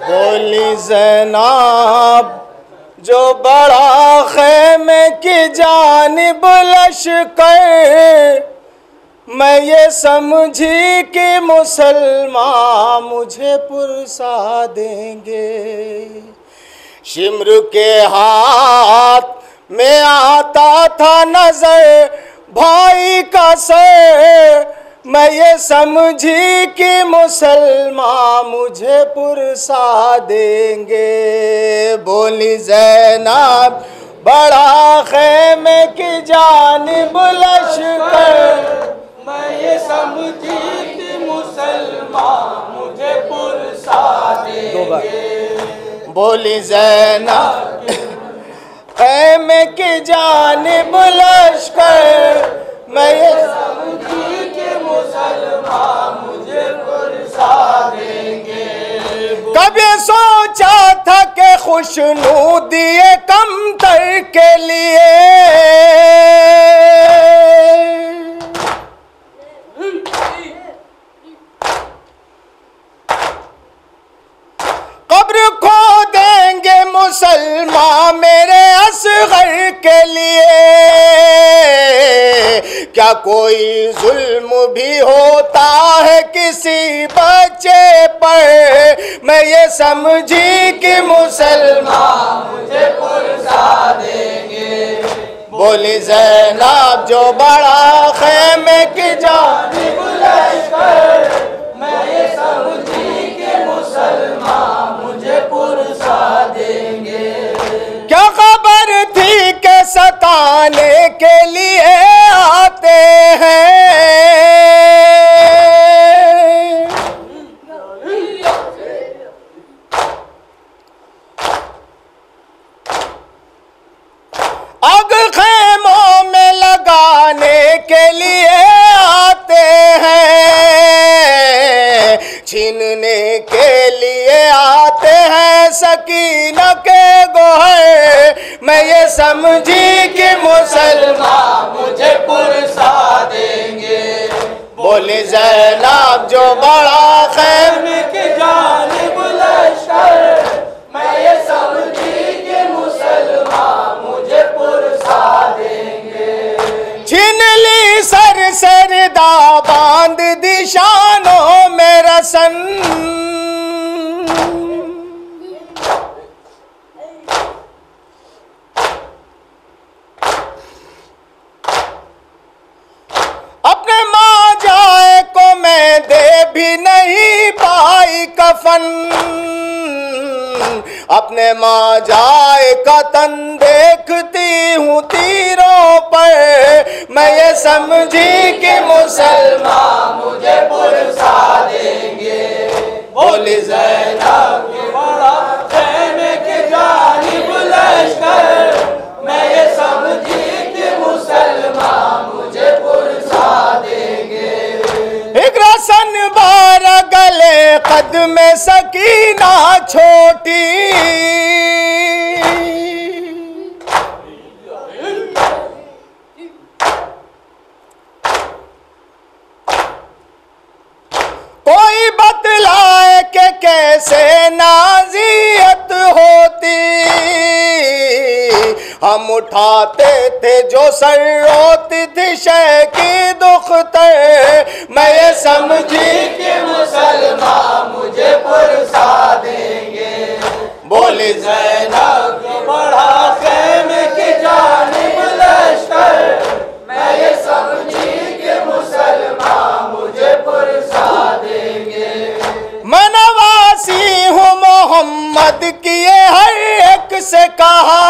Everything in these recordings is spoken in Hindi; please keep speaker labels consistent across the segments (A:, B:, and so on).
A: बोली ज़ैनब जो बड़ा ख़ैमे की जानिब लश्कर, मैं ये समझी कि मुसलमान मुझे पुरसा देंगे। शिम्र के हाथ में आता था नजर भाई का सर, मैं ये समझी कि मुसलमान मुझे पुरसा देंगे। बोली ज़ैनब बड़ा ख़ैमे की जानिब लश्कर,
B: मैं ये समझी कि मुसलमान मुझे पुरसा देंगे।
A: बोली ज़ैनब ख़ैमे की जानिब लश्कर, मैं ये
B: समझी कि मुसलमान मुझे पुरसा देंगे।
A: कभी सोचा था कि खुशनुदी कमतर के लिए कब्र खो देंगे मुसलमान मेरे असगर के लिए। क्या कोई जुल्म भी होता है किसी बच्चे पर, मैं ये समझी कि मुसलमान
B: मुझे पुरसा देंगे।
A: बोली ज़ैनब जो बड़ा ख़ैमे की जानिब लश्कर,
B: मैं ये समझी कि मुसलमान मुझे पुरसा देंगे।
A: क्या खबर थी कि सताने के लिए आते हैं, आग ख़ैमों में लगाने के लिए आते हैं, छीनने के लिए आते हैं सकीना के गोहर, मैं ये समझी कि मुसलमान
B: मुझे पुरसा देंगे।
A: बोली ज़ैनब जो बड़ा ख़ैमे
B: की जानिब लश्कर, मैं ये समझी कि मुसलमान मुझे पुरसा देंगे।
A: छीन ली सर सरदा बांध दी शानों में रसन, अपने माँ जाए को मैं दे भी नहीं पाई कफन, अपने माँ जाए का तन देखती हूँ तीरों पर, मैं ये समझी कि मुसलमान
B: मुझे पुरसा देंगे।
A: बोली ज़ैनब
B: बड़ा ख़ैमे की जानिब लश्कर, मैं ये समझी कि मुसलमान मुझे पुरसा देंगे।
A: एक रसन बार गले कद में सकीना छोटी, कोई बतलाए कि कैसे नाज़ियत होती, हम उठाते थे जो सर रोती थी शय की दुख्तर, मैं ये समझी
B: कि मुसलमान मुझे पुरसा देंगे।
A: बोली
B: ज़ैनब बड़ा ख़ैमे की जानिब लश्कर, मैं ये समझी कि मुसलमान मुझे पुरसा देंगे।
A: मैं नवासी हूँ मोहम्मद की ये हर एक से कहा,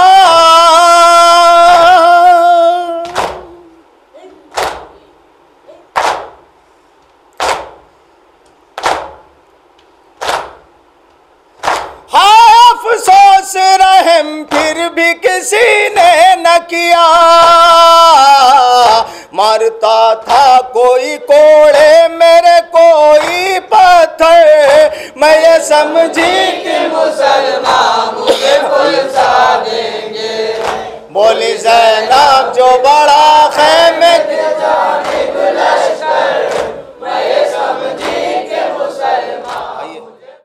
A: अफसोस रहम फिर भी किसी ने न किया, मारता था कोई कोड़े मेरे कोई पत्थर, मैं ये समझी